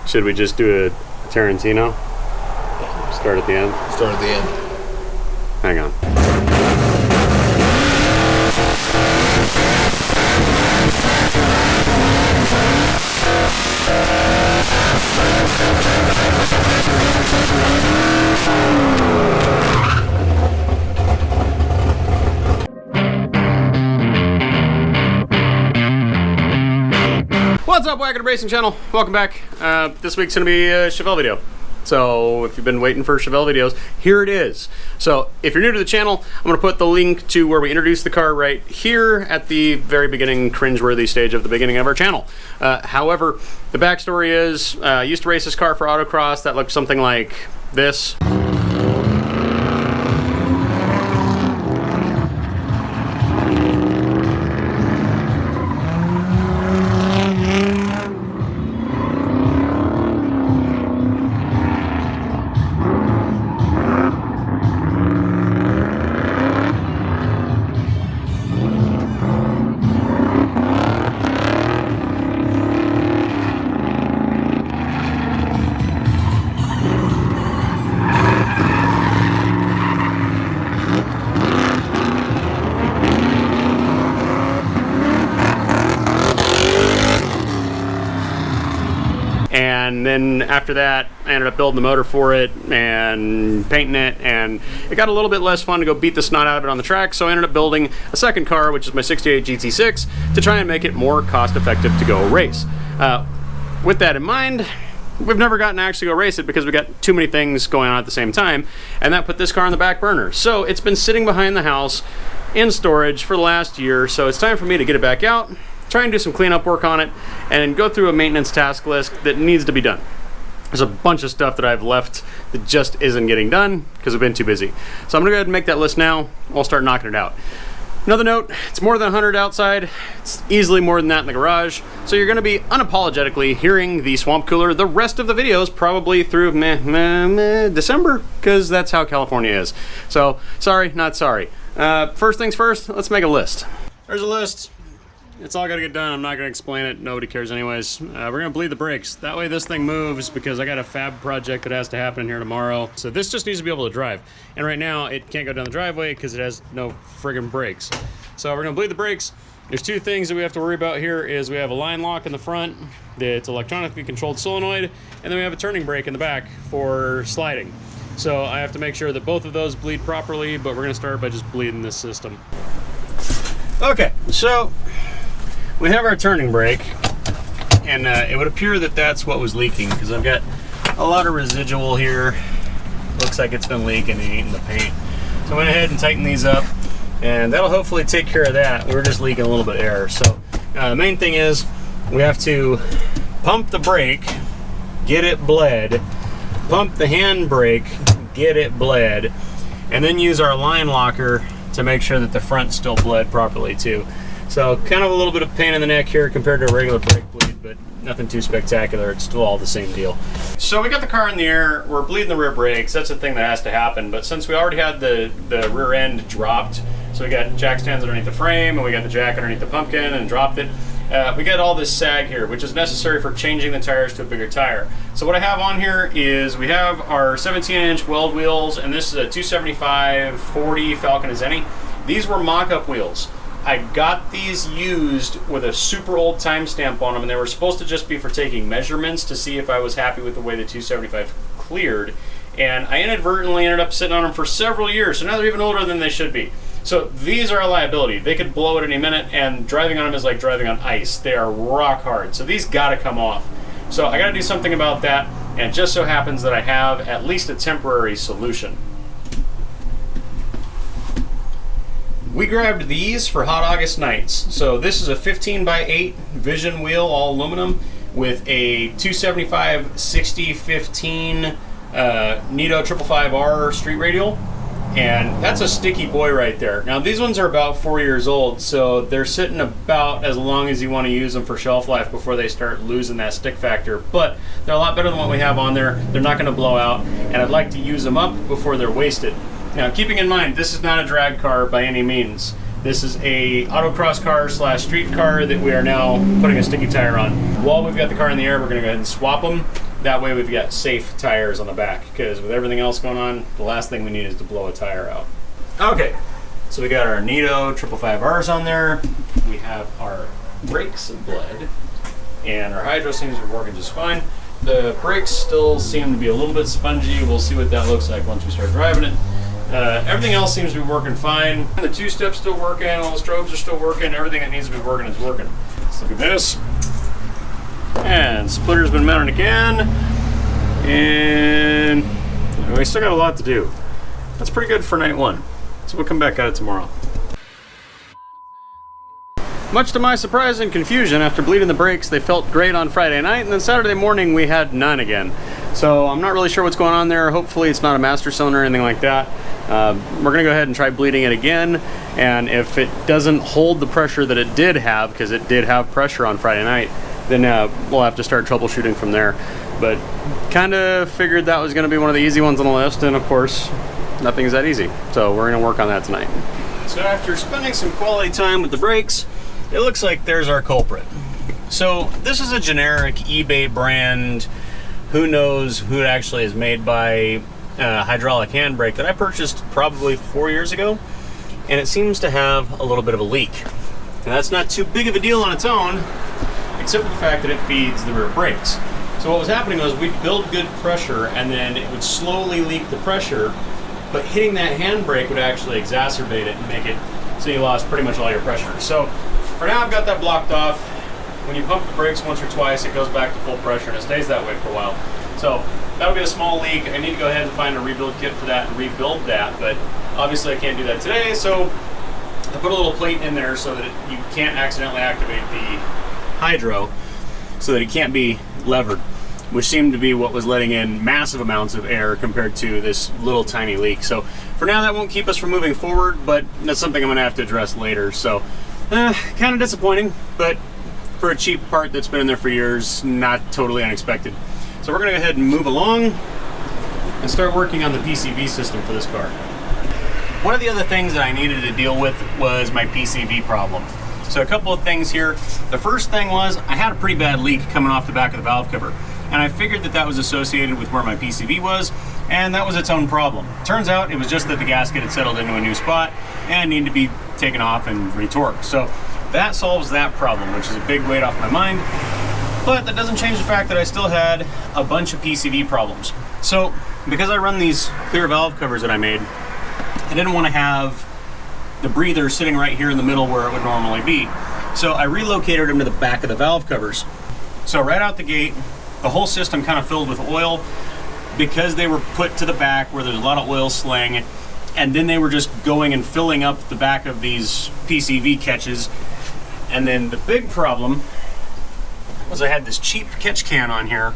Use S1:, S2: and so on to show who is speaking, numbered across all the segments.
S1: Should we just do a Tarantino? Start at the end?
S2: Start at the end.
S1: Hang on. What's up, Wagon Racing Channel? Welcome back. This week's gonna be a Chevelle video. So if you've been waiting for Chevelle videos, here it is. So if you're new to the channel, I'm gonna put the link to where we introduced the car right here at the very beginning, cringeworthy stage of the beginning of our channel. However, the backstory is, I used to race this car for autocross that looked something like this. And then after that, I ended up building the motor for it and painting it, and it got a little bit less fun to go beat the snot out of it on the track, so I ended up building a second car, which is my 68 GT6, to try and make it more cost effective to go race. With that in mind, we've never gotten to actually go race it because we got too many things going on at the same time, and that put this car on the back burner. So it's been sitting behind the house in storage for the last year, so it's time for me to get it back out, try and do some cleanup work on it, and go through a maintenance task list that needs to be done. There's a bunch of stuff that I've left that just isn't getting done because I've been too busy. So I'm gonna go ahead and make that list now. I'll start knocking it out. Another note, it's more than 100 outside. It's easily more than that in the garage. So you're gonna be unapologetically hearing the swamp cooler the rest of the videos, probably through December, because that's how California is. So sorry, not sorry. First things first, let's make a list. There's a list. It's all gotta get done. I'm not gonna explain it. Nobody cares anyways. We're gonna bleed the brakes. That way this thing moves, because I got a fab project that has to happen here tomorrow. So this just needs to be able to drive. And right now it can't go down the driveway because it has no friggin' brakes. So we're gonna bleed the brakes. There's two things that we have to worry about here. Is we have a line lock in the front that's electronically controlled solenoid, and then we have a turning brake in the back for sliding. So I have to make sure that both of those bleed properly, but we're gonna start by just bleeding this system. Okay, so we have our turning brake, and it would appear that that's what was leaking, because I've got a lot of residual here. Looks like it's been leaking and eating the paint. So I went ahead and tightened these up, and that'll hopefully take care of that. We're just leaking a little bit of air. So the main thing is we have to pump the brake, get it bled, pump the handbrake, get it bled, and then use our line locker to make sure that the front still bled properly too. So kind of a little bit of pain in the neck here compared to a regular brake bleed, but nothing too spectacular. It's still all the same deal. So we got the car in the air, we're bleeding the rear brakes. That's a thing that has to happen, but since we already had the rear end dropped, so we got jack stands underneath the frame, and we got the jack underneath the pumpkin and dropped it, we got all this sag here, which is necessary for changing the tires to a bigger tire. So what I have on here is we have our 17-inch weld wheels, and this is a 275/40 Falcon Azeni. These were mock-up wheels. I got these used with a super old timestamp on them, and they were supposed to just be for taking measurements to see if I was happy with the way the 275 cleared. And I inadvertently ended up sitting on them for several years, so now they're even older than they should be. So these are a liability. They could blow at any minute, and driving on them is like driving on ice. They are rock hard, so these gotta come off. So I gotta do something about that, and it just so happens that I have at least a temporary solution. We grabbed these for hot August nights. So this is a 15x8 Vision wheel, all aluminum, with a 275/60/15 Nito 555R street radial. And that's a sticky boy right there. Now these ones are about 4 years old, so they're sitting about as long as you want to use them for shelf life before they start losing that stick factor. But they're a lot better than what we have on there. They're not going to blow out, and I'd like to use them up before they're wasted. Now keeping in mind, this is not a drag car by any means. This is a autocross car / street car that we are now putting a sticky tire on. While we've got the car in the air, we're going to go ahead and swap them. That way we've got safe tires on the back, because with everything else going on, the last thing we need is to blow a tire out. Okay, so we got our Nito 555Rs on there. We have our brakes bled, and our hydro seems to be working just fine. The brakes still seem to be a little bit spongy. We'll see what that looks like once we start driving it. Everything else seems to be working fine. The two-step's still working, all the strobes are still working, everything that needs to be working is working. Let's look at this. And splitter's been mounted again. And we still got a lot to do. That's pretty good for night one. So we'll come back at it tomorrow. Much to my surprise and confusion, after bleeding the brakes, they felt great on Friday night, and then Saturday morning we had none again. So I'm not really sure what's going on there. Hopefully it's not a master cylinder or anything like that. We're gonna go ahead and try bleeding it again, and if it doesn't hold the pressure that it did have, because it did have pressure on Friday night, then we'll have to start troubleshooting from there. But kind of figured that was gonna be one of the easy ones on the list, and of course, nothing's that easy. So we're gonna work on that tonight. So after spending some quality time with the brakes, it looks like there's our culprit. So this is a generic eBay brand, who knows who it actually is made by, hydraulic handbrake that I purchased probably 4 years ago, and it seems to have a little bit of a leak. And that's not too big of a deal on its own, except for the fact that it feeds the rear brakes. So what was happening was we'd build good pressure, and then it would slowly leak the pressure, but hitting that handbrake would actually exacerbate it and make it so you lost pretty much all your pressure. So for now, I've got that blocked off. When you pump the brakes once or twice, it goes back to full pressure, and it stays that way for a while. So that'll be a small leak. I need to go ahead and find a rebuild kit for that and rebuild that, but obviously I can't do that today, so I put a little plate in there so that you can't accidentally activate the hydro, so that it can't be levered, which seemed to be what was letting in massive amounts of air compared to this little tiny leak. So for now, that won't keep us from moving forward, but that's something I'm gonna have to address later. So kind of disappointing, but for a cheap part that's been in there for years, not totally unexpected. So we're gonna go ahead and move along and start working on the PCV system for this car. One of the other things that I needed to deal with was my PCV problem. So a couple of things here. The first thing was I had a pretty bad leak coming off the back of the valve cover, and I figured that that was associated with where my PCV was, and that was its own problem. Turns out it was just that the gasket had settled into a new spot and needed to be taken off and retorqued. So that solves that problem, which is a big weight off my mind. But that doesn't change the fact that I still had a bunch of PCV problems. So because I run these clear valve covers that I made, I didn't want to have the breather sitting right here in the middle where it would normally be. So I relocated them to the back of the valve covers. So right out the gate, the whole system kind of filled with oil because they were put to the back where there's a lot of oil slang, and then they were just going and filling up the back of these PCV catches. And then the big problem was I had this cheap catch can on here,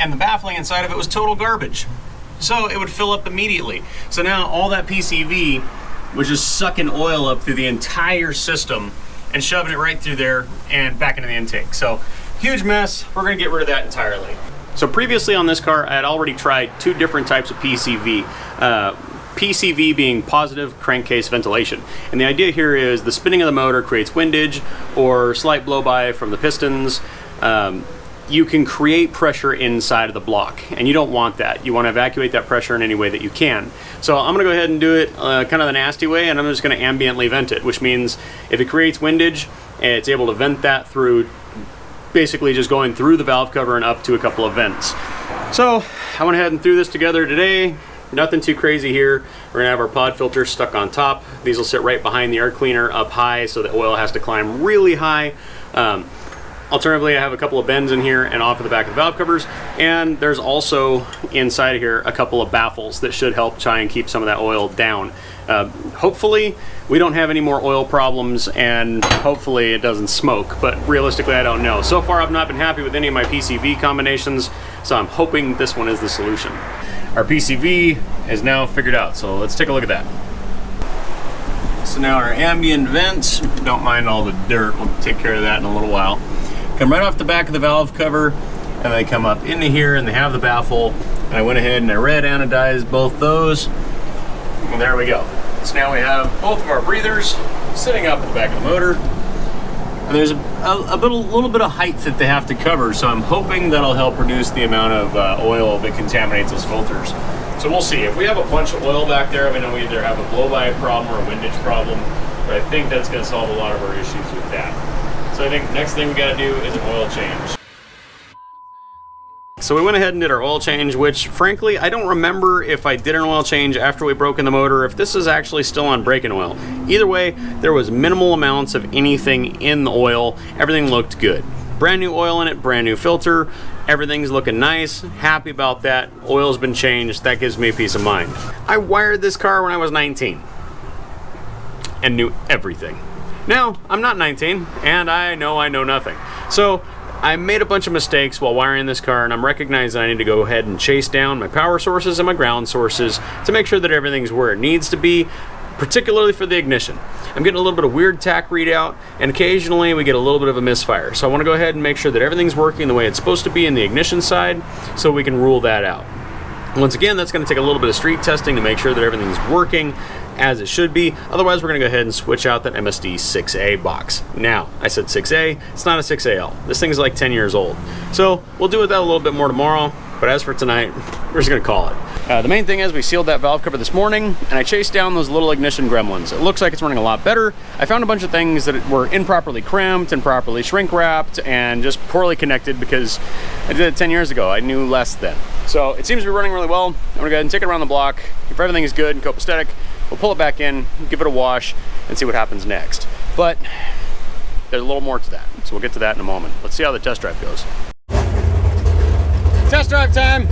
S1: and the baffling inside of it was total garbage. So it would fill up immediately. So now all that PCV was just sucking oil up through the entire system and shoving it right through there and back into the intake. So huge mess. We're gonna get rid of that entirely. So previously on this car, I had already tried two different types of PCV. PCV being positive crankcase ventilation. And the idea here is the spinning of the motor creates windage or slight blow-by from the pistons. You can create pressure inside of the block, and you don't want that. You want to evacuate that pressure in any way that you can. So I'm going to go ahead and do it kind of the nasty way, and I'm just going to ambiently vent it, which means if it creates windage, it's able to vent that through basically just going through the valve cover and up to a couple of vents. So I went ahead and threw this together today. Nothing too crazy here. We're gonna have our pod filters stuck on top. These will sit right behind the air cleaner up high, so the oil has to climb really high. Alternatively, I have a couple of bends in here and off of the back of the valve covers, and there's also inside of here a couple of baffles that should help try and keep some of that oil down. Hopefully we don't have any more oil problems, and hopefully it doesn't smoke, but realistically I don't know. So far I've not been happy with any of my PCV combinations, so I'm hoping this one is the solution. Our PCV is now figured out, so let's take a look at that. So now our ambient vents, don't mind all the dirt, we'll take care of that in a little while. Come right off the back of the valve cover, and they come up into here and they have the baffle, and I went ahead and I red anodized both those, and there we go. So now we have both of our breathers sitting up at the back of the motor. and there's a little bit of height that they have to cover, so I'm hoping that'll help reduce the amount of oil that contaminates those filters. So we'll see. If we have a bunch of oil back there, we know we either have a blow-by problem or a windage problem, but I think that's going to solve a lot of our issues with that. So I think next thing we got to do is an oil change. So we went ahead and did our oil change, which frankly, I don't remember if I did an oil change after we broke in the motor, if this is actually still on braking oil. Either way, there was minimal amounts of anything in the oil. Everything looked good. Brand new oil in it, brand new filter. Everything's looking nice. Happy about that. Oil's been changed. That gives me peace of mind. I wired this car when I was 19 and knew everything. Now, I'm not 19 and I know nothing. So I made a bunch of mistakes while wiring this car, and I'm recognizing I need to go ahead and chase down my power sources and my ground sources to make sure that everything's where it needs to be, particularly for the ignition. I'm getting a little bit of weird tach readout, and occasionally we get a little bit of a misfire. So I want to go ahead and make sure that everything's working the way it's supposed to be in the ignition side, so we can rule that out. Once again, that's going to take a little bit of street testing to make sure that everything's working as it should be. Otherwise, we're going to go ahead and switch out that MSD 6A box. Now, I said 6A, it's not a 6AL. This thing's like 10 years old. So we'll do with that a little bit more tomorrow, but as for tonight, we're just going to call it. The main thing is we sealed that valve cover this morning, and I chased down those little ignition gremlins. It looks like it's running a lot better. I found a bunch of things that were improperly crimped, improperly shrink wrapped, and just poorly connected because I did it 10 years ago. I knew less then. So it seems to be running really well. I'm gonna go ahead and take it around the block. If everything is good and copacetic, we'll pull it back in, give it a wash, and see what happens next. But there's a little more to that, so we'll get to that in a moment. Let's see how the test drive goes. Test drive time!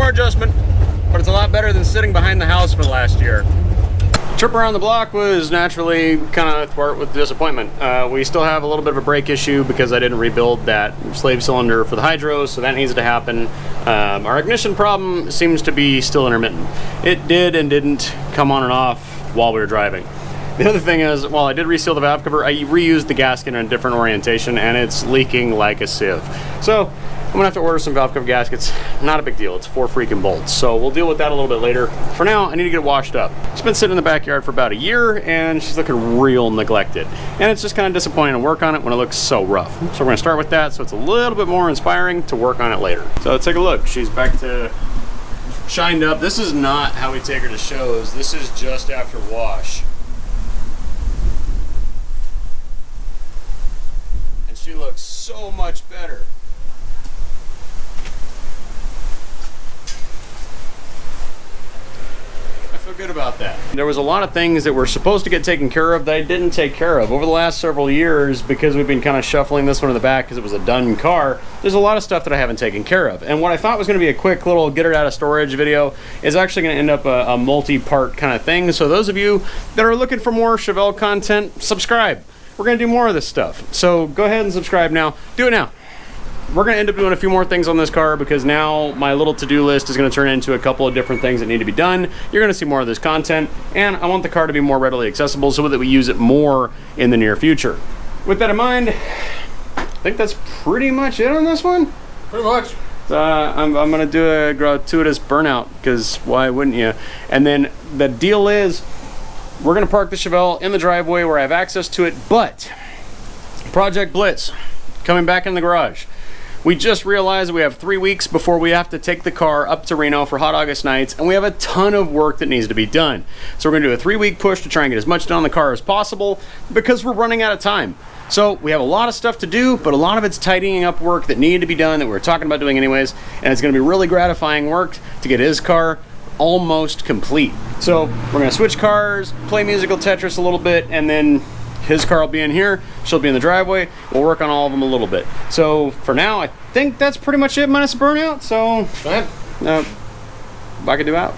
S1: Adjustment, but it's a lot better than sitting behind the house for the last year. Trip around the block was naturally kind of thwart with disappointment. We still have a little bit of a brake issue because I didn't rebuild that slave cylinder for the hydros, so that needs to happen. Our ignition problem seems to be still intermittent. It did and didn't come on and off while we were driving. The other thing is, while I did reseal the valve cover, I reused the gasket in a different orientation and it's leaking like a sieve. So I'm gonna have to order some valve cover gaskets. Not a big deal, it's 4 freaking bolts. So we'll deal with that a little bit later. For now, I need to get it washed up. She's been sitting in the backyard for about a year and she's looking real neglected. And it's just kind of disappointing to work on it when it looks so rough. So we're gonna start with that so it's a little bit more inspiring to work on it later. So let's take a look. She's back to shined up. This is not how we take her to shows. This is just after wash. so much better. I feel good about that. There was a lot of things that were supposed to get taken care of that I didn't take care of. Over the last several years, because we've been kind of shuffling this one in the back because it was a done car, there's a lot of stuff that I haven't taken care of. And what I thought was going to be a quick little get it out of storage video is actually going to end up a multi-part kind of thing. So those of you that are looking for more Chevelle content, subscribe. We're going to do more of this stuff. So go ahead and subscribe now. Do it now. We're going to end up doing a few more things on this car because now my little to-do list is going to turn into a couple of different things that need to be done. You're going to see more of this content, and I want the car to be more readily accessible so that we use it more in the near future. With that in mind, I think that's pretty much it on this one.
S2: Pretty much.
S1: I'm going to do a gratuitous burnout because why wouldn't you? And then the deal is we're going to park the Chevelle in the driveway where I have access to it, but Project Blitz coming back in the garage. We just realized that we have 3 weeks before we have to take the car up to Reno for hot August nights, and we have a ton of work that needs to be done. So we're gonna do a 3-week push to try and get as much done on the car as possible because we're running out of time. So we have a lot of stuff to do, but a lot of it's tidying up work that needed to be done that we were talking about doing anyways, and it's gonna be really gratifying work to get his car almost complete. So we're gonna switch cars, play musical Tetris a little bit, and then his car will be in here, she'll be in the driveway. We'll work on all of them a little bit. So for now, I think that's pretty much it minus the burnout. So, I could do out.